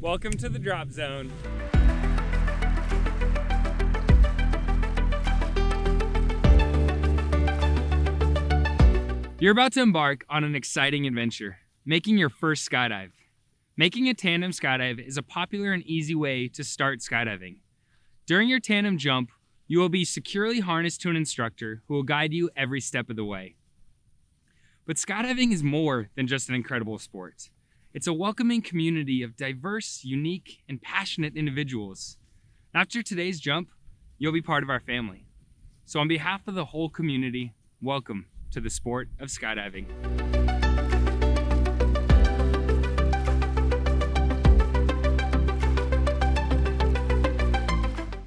Welcome to the Drop Zone. You're about to embark on an exciting adventure, making your first skydive. Making a tandem skydive is a popular and easy way to start skydiving. During your tandem jump, you will be securely harnessed to an instructor who will guide you every step of the way. But skydiving is more than just an incredible sport. It's a welcoming community of diverse, unique, and passionate individuals. After today's jump, you'll be part of our family. So on behalf of the whole community, welcome to the sport of skydiving.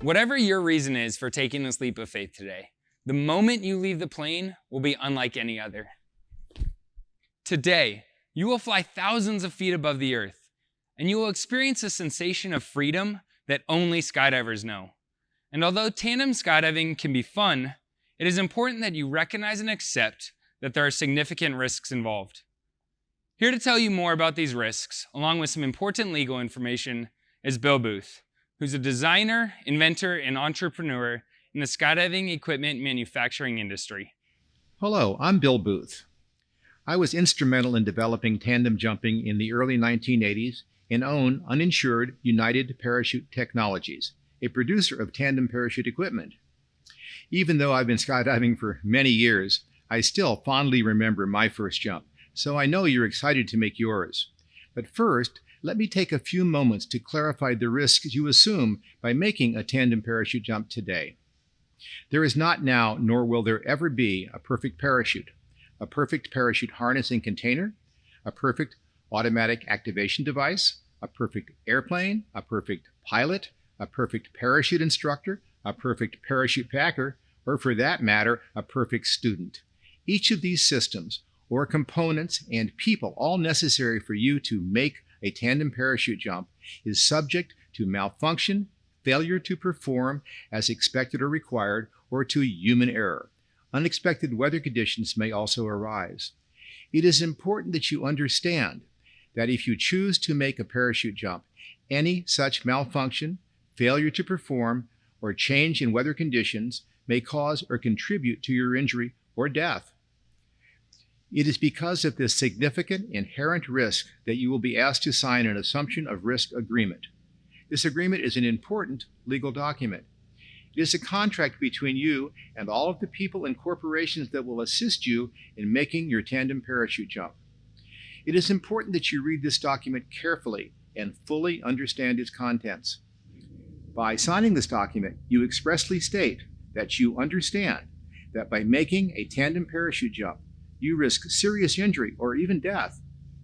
Whatever your reason is for taking this leap of faith today, the moment you leave the plane will be unlike any other. Today, you will fly thousands of feet above the earth, and you will experience a sensation of freedom that only skydivers know. And although tandem skydiving can be fun, it is important that you recognize and accept that there are significant risks involved. Here to tell you more about these risks, along with some important legal information, is Bill Booth, who's a designer, inventor, and entrepreneur in the skydiving equipment manufacturing industry. Hello, I'm Bill Booth. I was instrumental in developing tandem jumping in the early 1980s and own uninsured United Parachute Technologies, a producer of tandem parachute equipment. Even though I've been skydiving for many years, I still fondly remember my first jump, so I know you're excited to make yours. But first, let me take a few moments to clarify the risks you assume by making a tandem parachute jump today. There is not now, nor will there ever be, a perfect parachute harness and container, a perfect automatic activation device, a perfect airplane, a perfect pilot, a perfect parachute instructor, a perfect parachute packer, or for that matter, a perfect student. Each of these systems, or components and people all necessary for you to make a tandem parachute jump, is subject to malfunction, failure to perform as expected or required, or to human error. Unexpected weather conditions may also arise. It is important that you understand that if you choose to make a parachute jump, any such malfunction, failure to perform, or change in weather conditions may cause or contribute to your injury or death. It is because of this significant inherent risk that you will be asked to sign an assumption of risk agreement. This agreement is an important legal document. It is a contract between you and all of the people and corporations that will assist you in making your tandem parachute jump. It is important that you read this document carefully and fully understand its contents. By signing this document, you expressly state that you understand that by making a tandem parachute jump, you risk serious injury or even death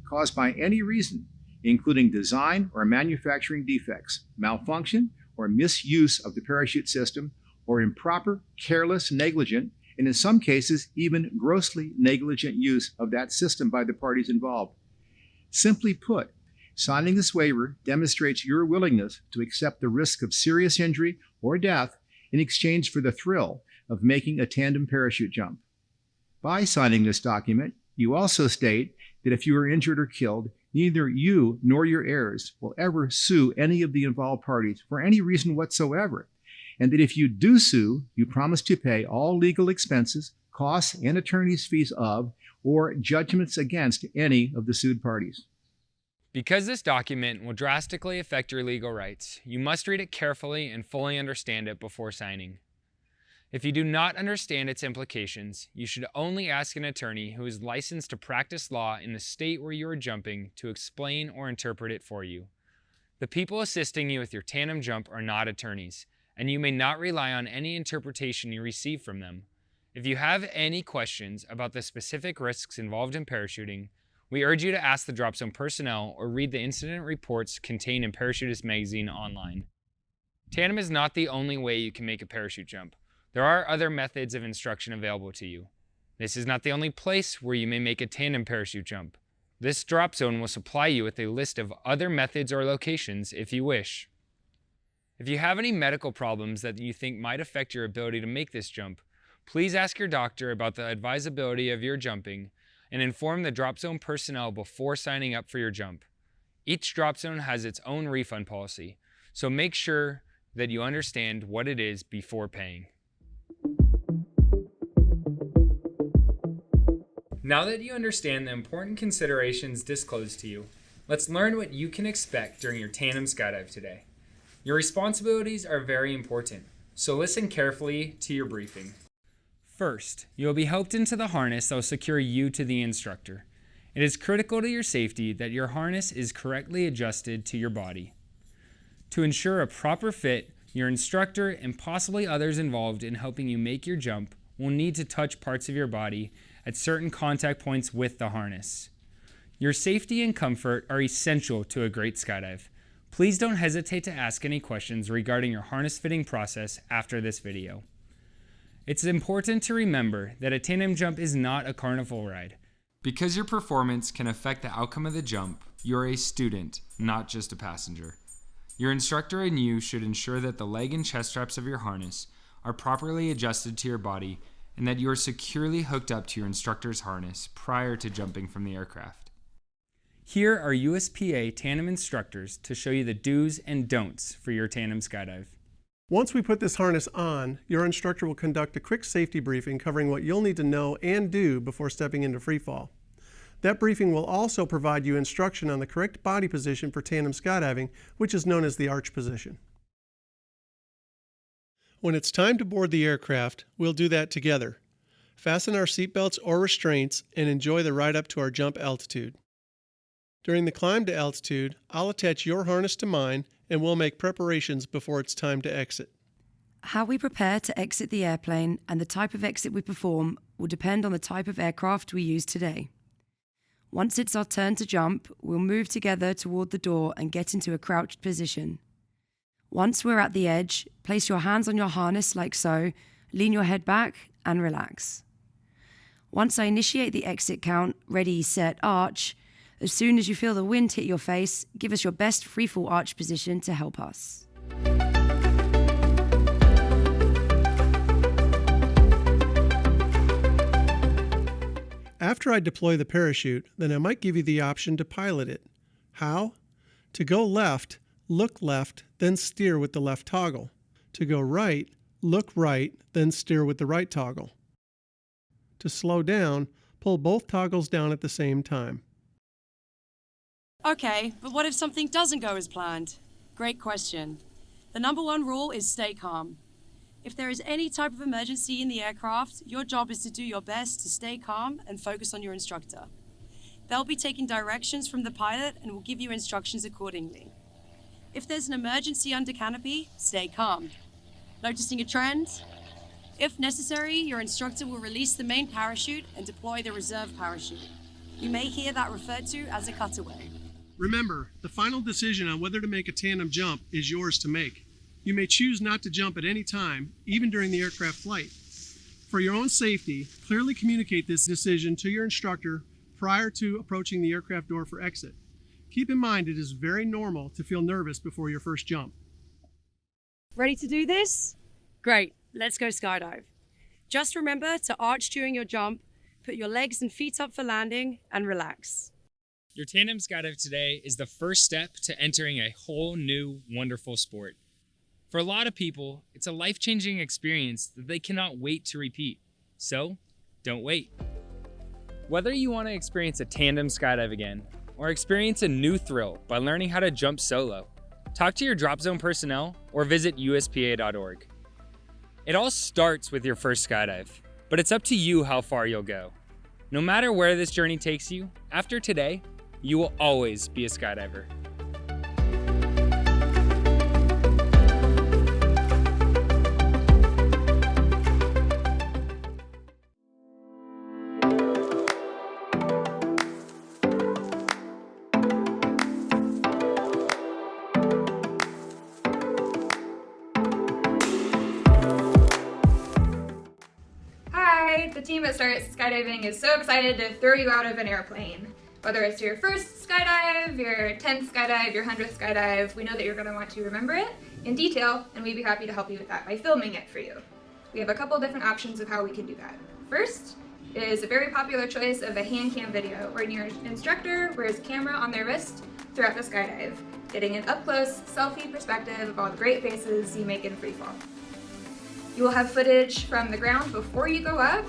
caused by any reason, including design or manufacturing defects, malfunction or misuse of the parachute system, or improper, careless, negligent, and in some cases, even grossly negligent use of that system by the parties involved. Simply put, signing this waiver demonstrates your willingness to accept the risk of serious injury or death in exchange for the thrill of making a tandem parachute jump. By signing this document, you also state that if you are injured or killed, neither you nor your heirs will ever sue any of the involved parties for any reason whatsoever, and that if you do sue, you promise to pay all legal expenses, costs, and attorney's fees of, or judgments against any of the sued parties. Because this document will drastically affect your legal rights, you must read it carefully and fully understand it before signing. If you do not understand its implications, you should only ask an attorney who is licensed to practice law in the state where you are jumping to explain or interpret it for you. The people assisting you with your tandem jump are not attorneys, and you may not rely on any interpretation you receive from them. If you have any questions about the specific risks involved in parachuting, we urge you to ask the Drop Zone personnel or read the incident reports contained in Parachutist Magazine online. Tandem is not the only way you can make a parachute jump. There are other methods of instruction available to you. This is not the only place where you may make a tandem parachute jump. This Drop Zone will supply you with a list of other methods or locations if you wish. If you have any medical problems that you think might affect your ability to make this jump, please ask your doctor about the advisability of your jumping and inform the Drop Zone personnel before signing up for your jump. Each drop zone has its own refund policy, so make sure that you understand what it is before paying. Now that you understand the important considerations disclosed to you, let's learn what you can expect during your tandem skydive today. Your responsibilities are very important, so listen carefully to your briefing. First, you will be helped into the harness that will secure you to the instructor. It is critical to your safety that your harness is correctly adjusted to your body. To ensure a proper fit, your instructor and possibly others involved in helping you make your jump will need to touch parts of your body at certain contact points with the harness. Your safety and comfort are essential to a great skydive. Please don't hesitate to ask any questions regarding your harness fitting process after this video. It's important to remember that a tandem jump is not a carnival ride. Because your performance can affect the outcome of the jump, you're a student, not just a passenger. Your instructor and you should ensure that the leg and chest straps of your harness are properly adjusted to your body and that you are securely hooked up to your instructor's harness prior to jumping from the aircraft. Here are USPA tandem instructors to show you the do's and don'ts for your tandem skydive. Once we put this harness on, your instructor will conduct a quick safety briefing covering what you'll need to know and do before stepping into freefall. That briefing will also provide you instruction on the correct body position for tandem skydiving, which is known as the arch position. When it's time to board the aircraft, we'll do that together. Fasten our seatbelts or restraints and enjoy the ride up to our jump altitude. During the climb to altitude, I'll attach your harness to mine and we'll make preparations before it's time to exit. How we prepare to exit the airplane and the type of exit we perform will depend on the type of aircraft we use today. Once it's our turn to jump, we'll move together toward the door and get into a crouched position. Once we're at the edge, place your hands on your harness like so, lean your head back and relax. Once I initiate the exit count, ready, set, arch, as soon as you feel the wind hit your face, give us your best freefall arch position to help us. After I deploy the parachute, then I might give you the option to pilot it. How? To go left, look left, then steer with the left toggle. To go right, look right, then steer with the right toggle. To slow down, pull both toggles down at the same time. Okay, but what if something doesn't go as planned? Great question. The number one rule is stay calm. If there is any type of emergency in the aircraft, your job is to do your best to stay calm and focus on your instructor. They'll be taking directions from the pilot and will give you instructions accordingly. If there's an emergency under canopy, stay calm. Noticing a trend? If necessary, your instructor will release the main parachute and deploy the reserve parachute. You may hear that referred to as a cutaway. Remember, the final decision on whether to make a tandem jump is yours to make. You may choose not to jump at any time, even during the aircraft flight. For your own safety, clearly communicate this decision to your instructor prior to approaching the aircraft door for exit. Keep in mind it is very normal to feel nervous before your first jump. Ready to do this? Great, let's go skydive. Just remember to arch during your jump, put your legs and feet up for landing, and relax. Your tandem skydive today is the first step to entering a whole new, wonderful sport. For a lot of people, it's a life-changing experience that they cannot wait to repeat. So, don't wait. Whether you want to experience a tandem skydive again, or experience a new thrill by learning how to jump solo, talk to your drop zone personnel or visit USPA.org. It all starts with your first skydive, but it's up to you how far you'll go. No matter where this journey takes you, after today, you will always be a skydiver. Hi, the team at Start Skydiving is so excited to throw you out of an airplane. Whether it's your first skydive, your 10th skydive, your 100th skydive, we know that you're going to want to remember it in detail, and we'd be happy to help you with that by filming it for you. We have a couple different options of how we can do that. First is a very popular choice of a hand cam video, where your instructor wears a camera on their wrist throughout the skydive, getting an up-close, selfie perspective of all the great faces you make in freefall. You will have footage from the ground before you go up,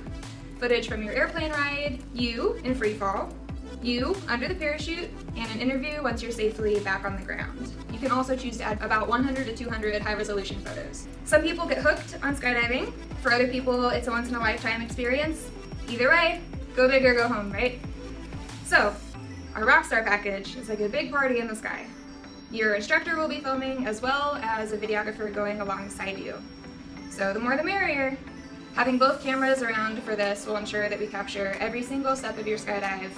footage from your airplane ride, you in freefall, you under the parachute, and an interview once you're safely back on the ground. You can also choose to add about 100 to 200 high-resolution photos. Some people get hooked on skydiving. For other people, it's a once-in-a-lifetime experience. Either way, go big or go home, right? So, our Rockstar package is like a big party in the sky. Your instructor will be filming as well as a videographer going alongside you. So the more the merrier. Having both cameras around for this will ensure that we capture every single step of your skydive,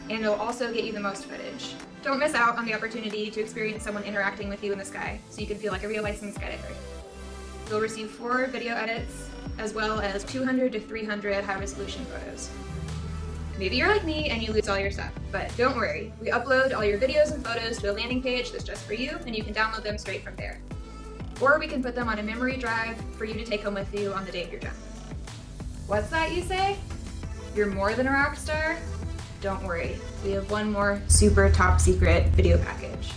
and it'll also get you the most footage. Don't miss out on the opportunity to experience someone interacting with you in the sky, so you can feel like a real licensed skydiver. You'll receive 4 video edits, as well as 200 to 300 high-resolution photos. Maybe you're like me and you lose all your stuff, but don't worry. We upload all your videos and photos to a landing page that's just for you, and you can download them straight from there. Or we can put them on a memory drive for you to take home with you on the day of your jump. What's that, you say? You're more than a rock star? Don't worry, we have one more super top secret video package.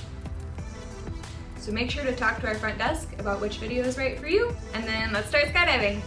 So make sure to talk to our front desk about which video is right for you, and then let's start skydiving.